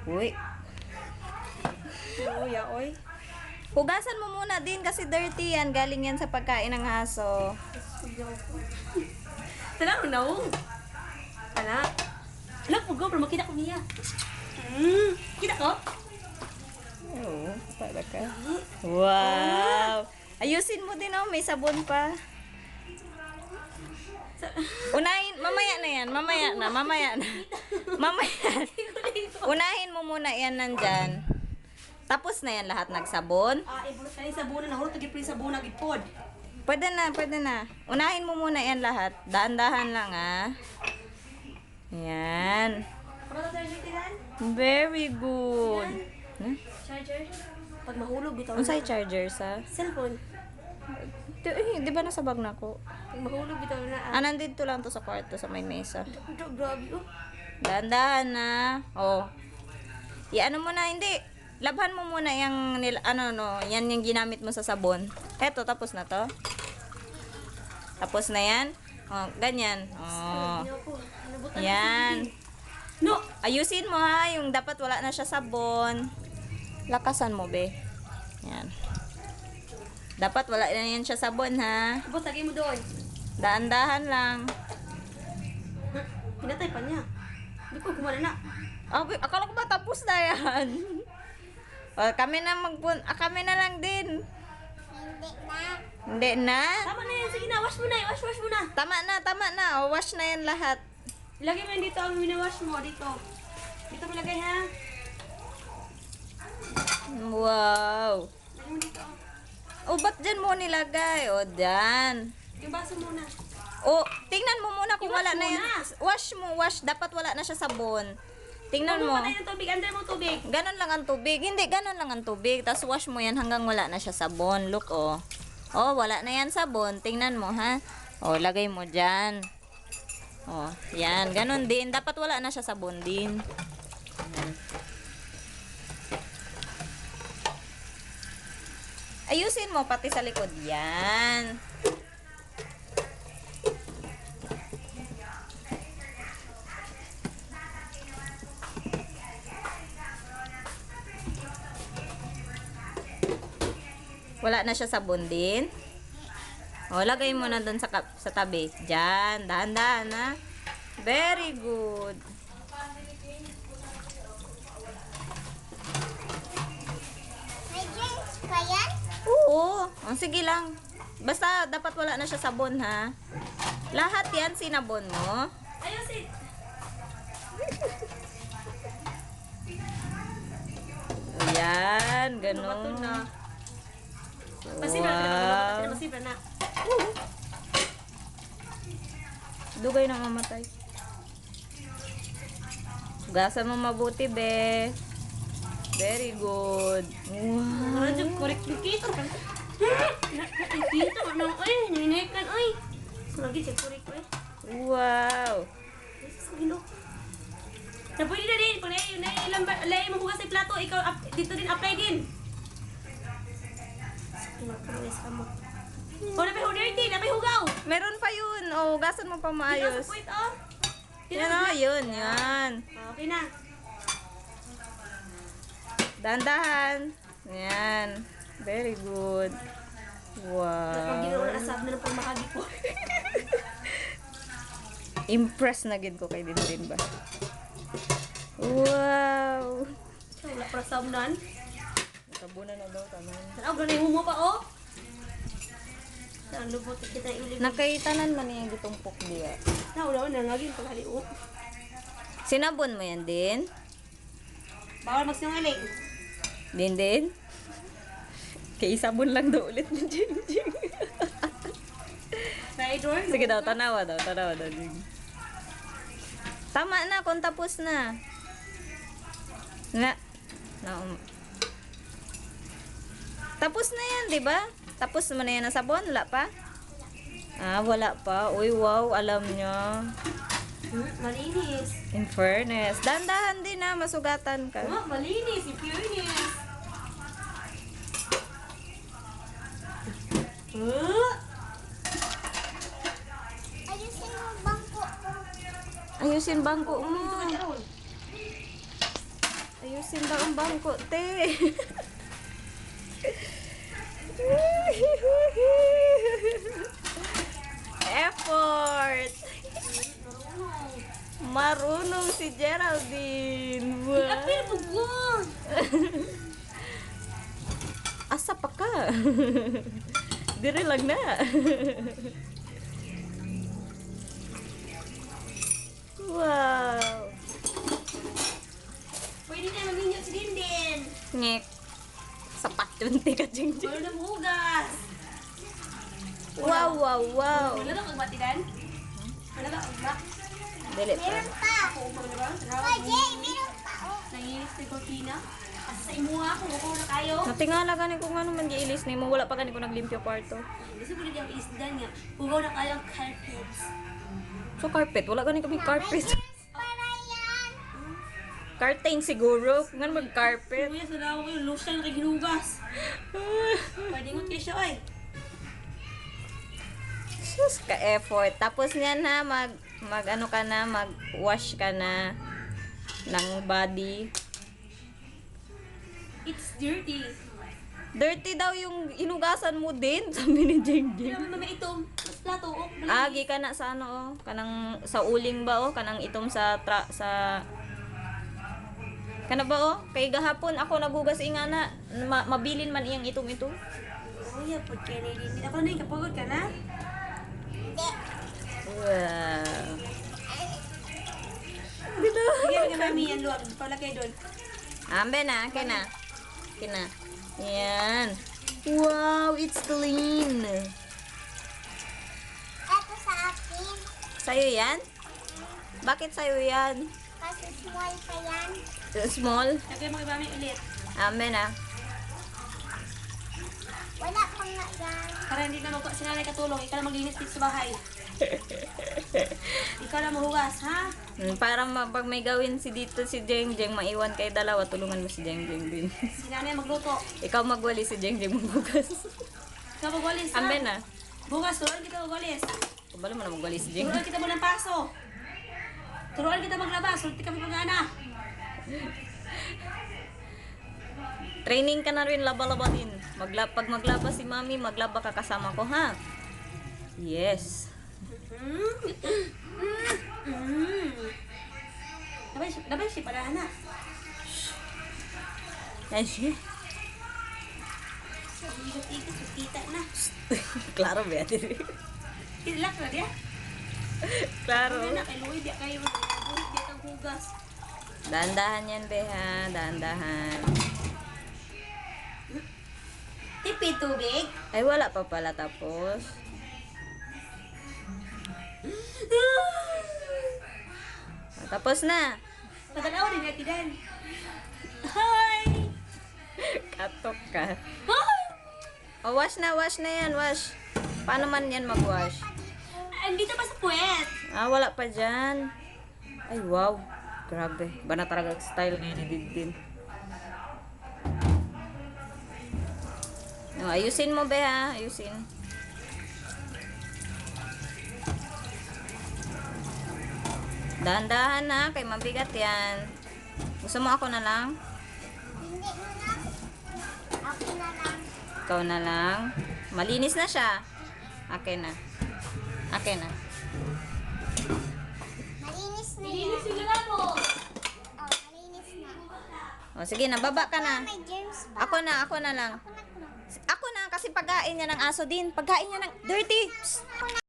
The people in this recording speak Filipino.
Uy. Uy, oy. Hugasan mo muna din kasi dirty yan. Galing yan sa pagkain ng aso. Tanang na oh. Ana. Alam ko go, pero makita ko niya. Kita ko? Oo, para ka. Wow! Ayusin mo din oh, may sabon pa. Unahin, mamaya na yan, mamaya na. Mamaya. Unahin mo muna yan nandyan. Tapos na yan lahat nagsabon. Ibulot ka sa bunan na hulot tagi sa bunan gipod. Pwede na, pwede na. Unahin mo muna yan lahat. Dahan-dahan lang ah. Yan. Para sa charger tinan? Very good. Huh? Charger? Pag mahulog bitaw. Unsay charger sa? Cellphone. Di ba nasa bag na ko? Pag mahulog bitaw na. Ah, nandito lang to sa kwarto sa may mesa. Grabe oh. Dahan-dahan na. Oh. Ano mo na, hindi. Labhan mo muna yung, yan yung ginamit mo sa sabon. Eto, tapos na to. Tapos na yan. Oh, ganyan. Oh. Yan. No! Ayusin mo ha, yung dapat wala na siya sabon. Lakasan mo, be. Yan. Dapat wala na yan siya sabon, ha. Boss, lagay mo doon. Daan-dahan lang. Pinatay pa niya. Hindi ko gumana na. Akala ko ba tapos na yan? Kami na lang din. Hindi na. Tama na yan. Sige na. Wash mo na. Wash mo na. Tama na. O, wash na yan lahat. Ilagay mo yan dito ang winawash mo. Dito. Dito mo lagay ha. Wow. Lagay mo dito. O, ba't dyan mo nilagay? O, dyan. Yung baso muna. O, tingnan mo muna kung wala I-wash na yan. muna. Wash mo, wash. Dapat wala na siya sabon. Tingnan mo. Patay ng tubig. Under mo tubig. Ganon lang ang tubig. Hindi, ganon lang ang tubig. Tapos wash mo yan hanggang wala na siya sabon. Look, oh. Oh, wala na yan sabon. Tingnan mo, ha. Oh, lagay mo dyan. Oh, yan. Ganon din. Dapat wala na siya sabon din. Yan. Ayusin mo pati sa likod. Yan. Wala na siya sabon din. O, lagay mo na dun sa tabi. Diyan. Dahan-dahan, ha. Very good. May drinks pa yan? Oo. Sige lang. Basta, dapat wala na siya sabon, ha. Lahat yan, sinabon mo. Ayusin. Ayan, Bato ganun. na. Wow. Masibra na. Dugay na mamatay. Hugasan mo mabuti, be. Very good. Wow. Radyo, korek dikito. Dikito, ano, ay, nininekan, ay. Lagi siya korek, ay. Wow. Gino. Na pwede na din, kung nailang mo hugas sa plato, ikaw dito din apply din. Pinapawis ka mo. O, napay din, napay hugaw. Meron pa yun. O, hugasan mo pa maayos. Dito sa point, oh. Yan o, yun, yan. Okay na. Dahan-dahan. Yan. Very good. Pag ginawa Wow. na asab na ng pagmakagi ko. Impressed na gid ko kay din ba? Wow. Wala para sa unan. Nakabunan na daw tanan. Tanaw, ganay humo pa, oh. Saan lubot kita iulit. Nakaitanan man yung gitumpok diya. Wala na ngagin paghaliot. Sinabon mo yan din? Bawal magsinungaling. Din? Kay sabon lang daw ulit ni Jing. Traidor. Sige daw, tanawa daw, Jing. Tama na, kung tapos na. Nga. Tapos na yan, di ba? Tapos mo na yan ang sabon, wala pa? Ah, wala pa. Uy, wow, alam nyo. Malinis. In fairness. Dandahan din na, masugatan ka. Malinis. In fairness. Ayusin mo bangko. Ayusin bangko mo. Ayusin. ayusin daw ang bangko, te. Effort. Marunong si Geraldine. Apil Wow. po ko. Asa pa ka? Dire lang na. Wow. Pwede na maminyo si Dindin. Ngek. Sapat yun, tika jing jing. Wala na hugas. Wow, wow, wow. Wala na kang batidan? Wala na kang bak? Dili pa. Meron pa. Ako ba ba? Oh, Jay, meron pa. Oh. Nanginis na yung cortina. Asa sa imuha ako, ako na kayo. Natingala gani kung ano man giilis ni mo. Wala pa gani ko naglimpyo kwarto. Gusto mo na yung isdan nga. Hugaw na kayo ang carpets. So carpet, wala gani kami May carpet. germs para yan. Curtain siguro. Kung ano mag-carpet. Kuya, sa dawa ko yung lotion na hinugas. Pwede ngot kayo siya, oy. Sus, ka-effort. Tapos niyan na, mag-ano ka na, mag-wash ka na ng body. It's dirty. Dirty daw yung inugasan mo din, sabi ni Jeng Hindi Jeng. naman may itom. Mas plato, oh. Agi ka na sa ano, oh. Kanang sa uling ba, oh. Kanang itom sa kana ba, oh. Kay gahapon ako nagugas inga na. Mabilin man iyang itom ito. Kuya, pag kaya na hindi ako na yung kapagod ka na. Hindi. Wow. Sige, nga mami, yan luwag. Pala kayo doon. Ambe na, kina. Kina. Yan. Wow, it's clean. Ito sa akin. Sa'yo yan? Bakit sa'yo yan? Kasi small pa yan. Small? Lagay mo kay mami ulit. Ambe na. Wala pang nga yan. Para hindi na si nanay katulong. Ikaw na maglinis dito sa bahay. Ikaw na mahugas, ha? Para pag may gawin si dito si Jeng Jeng, maiwan kay dalawa, tulungan mo si Jeng Jeng din. Si nanay magluto. Ikaw magwali si Jeng Jeng magbugas. Ikaw magwalis, ha? Ambe na. Bukas, turuan kita magwalis. Kabalo mo na magwali si Jeng. Turuan kita mo ng paso. Turuan kita maglabas. Sulti kami pag-ana. Training ka na rin, laba-laba din. Pag maglaba si Mami, maglaba ka kasama ko, ha? Yes. Labay siya pala, ana. Ay, siya. Ikot-ikot, kita na. Klaro, Beatriz. Ilak na dia. Klaro. Ano na, kay Louie, di kayo. Burit, di kang hugas. Dahan-dahan yan, Beha. Dahan-dahan. Tipi tubig. Ay, wala pa pala tapos. Tapos na. Patanaw din natin dan. Hi! Katok ka. Hi! O, wash na yan, wash. Paano man yan mag-wash? Andito pa sa puwet. Ah, wala pa dyan. Ay, wow. Grabe. Ba na talaga style ngayon ni Dindin. No, ayusin mo, Beha. Ayusin. Dahan-dahan na. Kay mabigat yan. Gusto mo ako na lang? Hindi mo na. Ako na lang. Ikaw na lang. Malinis na siya. Akin na. Akin na. Malinis na yan. Linis yung lalabo. Oh, malinis na. O, sige na. Baba ka na. May germs ba? Ako na lang. Ako na. Ako na kasi pagkain niya ng aso din. Pagkain niya ng dirty. Psst. Ako na.